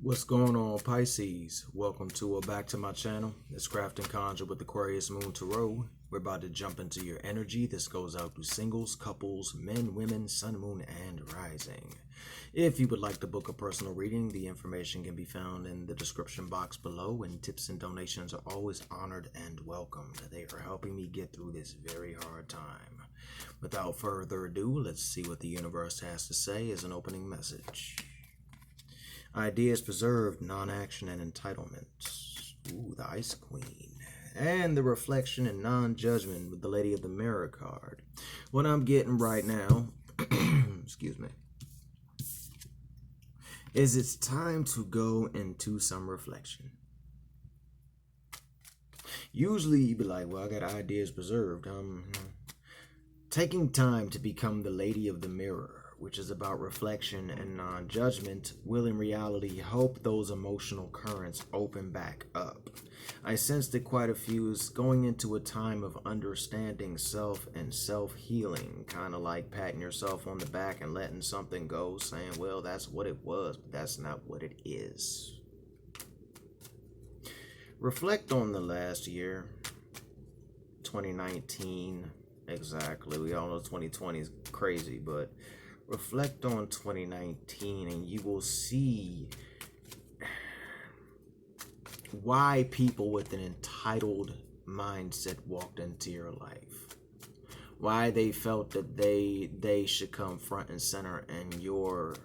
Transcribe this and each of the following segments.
What's going on, Pisces? Welcome to or back to my channel. It's Craft and Conjure with Aquarius Moon Tarot. We're about to jump into your energy. This goes out to singles, couples, men, women, sun, moon, and rising. If you would like to book a personal reading, the information can be found in the description box below, and tips and donations are always honored and welcomed. They are helping me get through this very hard time. Without further ado, let's see what the universe has to say as an opening message. Ideas preserved, non-action, and entitlement. Ooh, the Ice Queen. And the reflection and non-judgment with the Lady of the Mirror card. What I'm getting right now, excuse me, is it's time to go into some reflection. Usually you'd be like, well, I got ideas preserved. Taking time to become the Lady of the Mirror, which is about reflection and non-judgment, will in reality help those emotional currents open back up. I sense that quite a few is going into a time of understanding self and self-healing, kind of like patting yourself on the back and letting something go, saying, well, that's what it was, but that's not what it is. Reflect on the last year, 2019, exactly. We all know 2020 is crazy, but reflect on 2019 and you will see why people with an entitled mindset walked into your life. Why they felt that they should come front and center and your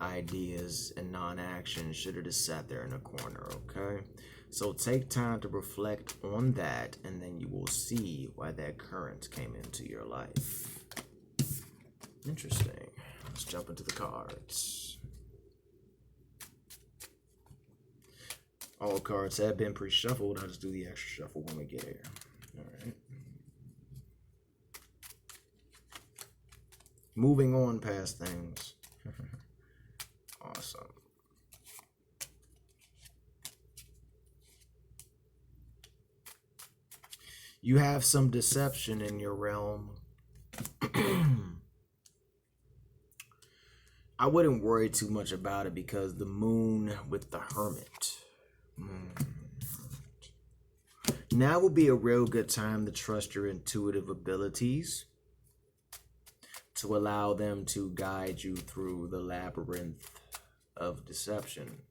ideas and non-action should have just sat there in a corner, okay? So take time to reflect on that, and then you will see why that current came into your life. Interesting. Let's jump into the cards. All cards have been pre-shuffled. I'll just do the extra shuffle when we get here. All right. Moving on past things. Awesome. You have some deception in your realm. I wouldn't worry too much about it because the moon with the Hermit. Now would be a real good time to trust your intuitive abilities, to allow them to guide you through the labyrinth of deception.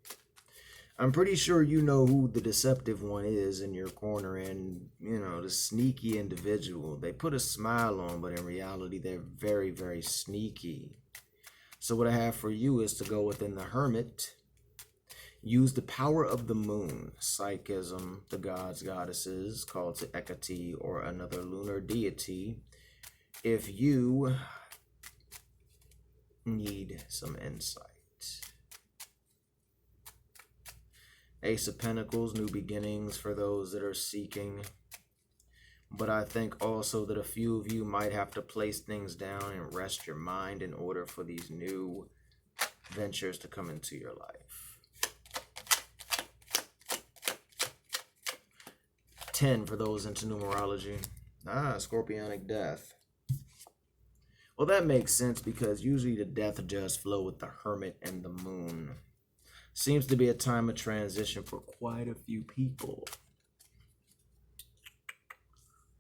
I'm pretty sure you know who the deceptive one is in your corner, and you know, the sneaky individual. They put a smile on, but in reality they're very, very sneaky. So what I have for you is to go within the Hermit, use the power of the moon, psychism, the gods, goddesses, called to Hecate or another lunar deity, if you need some insight. Ace of Pentacles, new beginnings for those that are seeking. But I think also that a few of you might have to place things down and rest your mind in order for these new ventures to come into your life. 10 for those into numerology. Scorpionic death. Well, that makes sense because usually the death does flow with the Hermit and the moon. Seems to be a time of transition for quite a few people.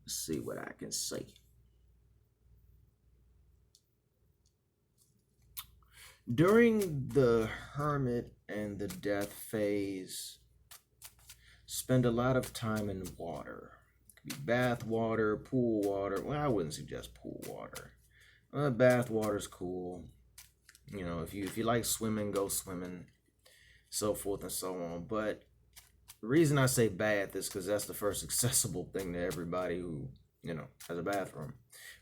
Let's see what I can say. During the Hermit and the death phase, spend a lot of time in water. It could be bath water, pool water. Well, I wouldn't suggest pool water. Bath water's cool. You know, if you like swimming, go swimming, so forth and so on. But the reason I say bath is because that's the first accessible thing to everybody who, you know, has a bathroom.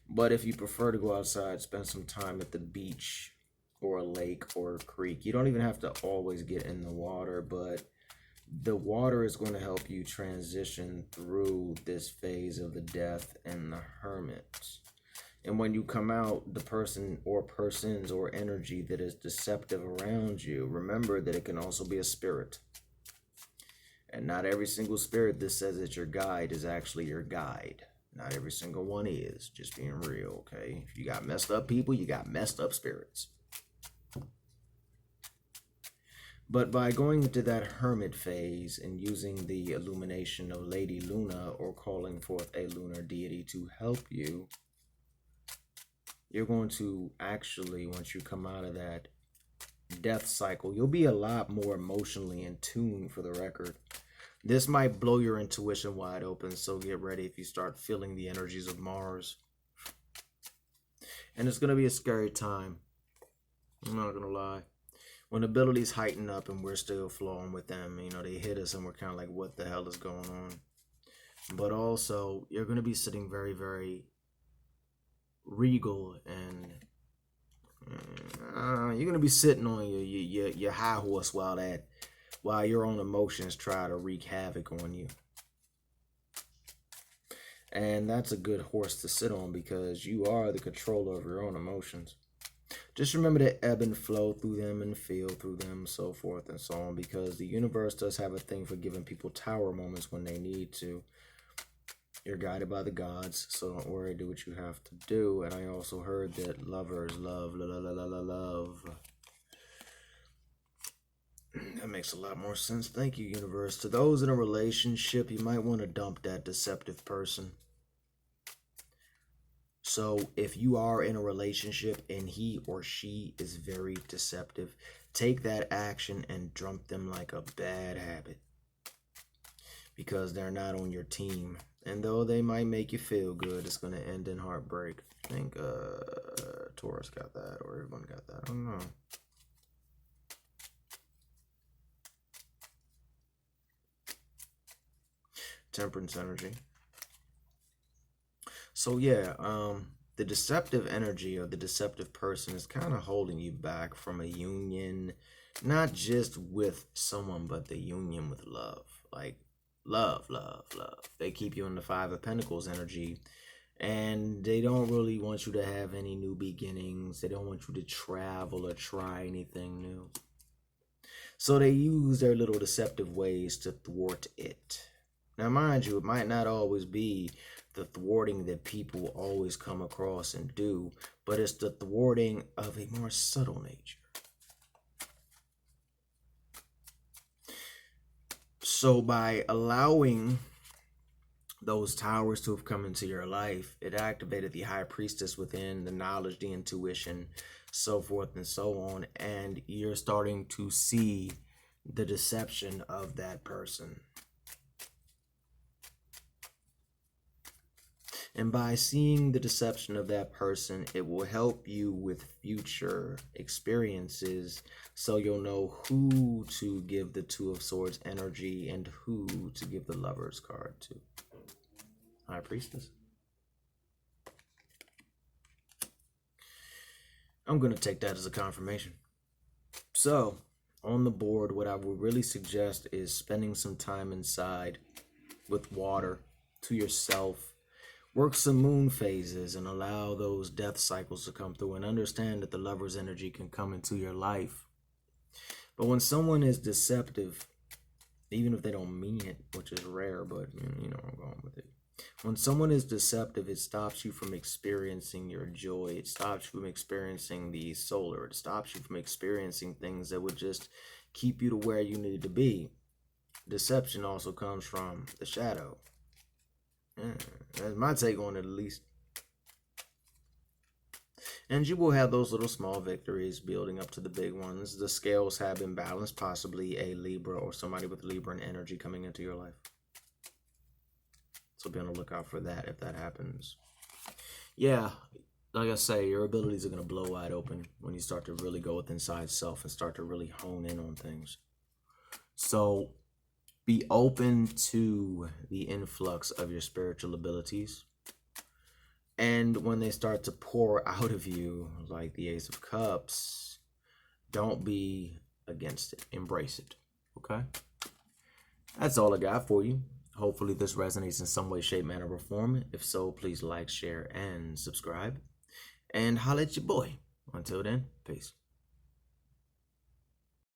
But if you prefer to go outside, spend some time at the beach or a lake or a creek. You don't even have to always get in the water, but the water is going to help you transition through this phase of the death and the Hermit. And when you come out, the person or persons or energy that is deceptive around you, remember that it can also be a spirit. And not every single spirit that says it's your guide is actually your guide. Not every single one is. Just being real, okay? If you got messed up people, you got messed up spirits. But by going into that hermit phase and using the illumination of Lady Luna or calling forth a lunar deity to help you, you're going to actually, once you come out of that death cycle, you'll be a lot more emotionally in tune, for the record. This might blow your intuition wide open, so get ready if you start feeling the energies of Mars. And it's going to be a scary time. I'm not going to lie. When abilities heighten up and we're still flowing with them, you know, they hit us and we're kind of like, what the hell is going on? But also, you're going to be sitting very, very regal, and you're going to be sitting on your high horse while your own emotions try to wreak havoc on you. And that's a good horse to sit on, because you are the controller of your own emotions. Just remember to ebb and flow through them and feel through them, so forth and so on, because the universe does have a thing for giving people tower moments when they need to. You're guided by the gods, so don't worry, do what you have to do. And I also heard that lovers love. That makes a lot more sense. Thank you, universe. To those in a relationship, you might want to dump that deceptive person. So if you are in a relationship and he or she is very deceptive, take that action and dump them like a bad habit, because they're not on your team. And though they might make you feel good, it's going to end in heartbreak. I think Taurus got that, or everyone got that. I don't know. Temperance energy. So yeah, the deceptive energy or the deceptive person is kind of holding you back from a union, not just with someone, but the union with love. Like, love. They keep you in the Five of Pentacles energy, and they don't really want you to have any new beginnings. They don't want you to travel or try anything new. So they use their little deceptive ways to thwart it. Now, mind you, it might not always be the thwarting that people always come across and do, but it's the thwarting of a more subtle nature. So by allowing those towers to have come into your life, it activated the high priestess within, the knowledge, the intuition, so forth and so on, and you're starting to see the deception of that person. And by seeing the deception of that person, it will help you with future experiences, so you'll know who to give the Two of Swords energy and who to give the Lover's card to. High Priestess. I'm going to take that as a confirmation. So, on the board, what I would really suggest is spending some time inside with water, to yourself. Work some moon phases and allow those death cycles to come through, and understand that the Lover's energy can come into your life. But when someone is deceptive, even if they don't mean it, which is rare, but you know I'm going with it. When someone is deceptive, it stops you from experiencing your joy. It stops you from experiencing the solar. It stops you from experiencing things that would just keep you to where you need to be. Deception also comes from the shadow. That's my take on it, at least. And you will have those little small victories building up to the big ones. The scales have been balanced, possibly a Libra or somebody with Libran energy coming into your life. So be on the lookout for that if that happens. Yeah, like I say, your abilities are going to blow wide open when you start to really go with inside self and start to really hone in on things. So be open to the influx of your spiritual abilities. And when they start to pour out of you, like the Ace of Cups, don't be against it. Embrace it. Okay? That's all I got for you. Hopefully this resonates in some way, shape, manner, or form. If so, please like, share, and subscribe. And holla at your boy. Until then, peace.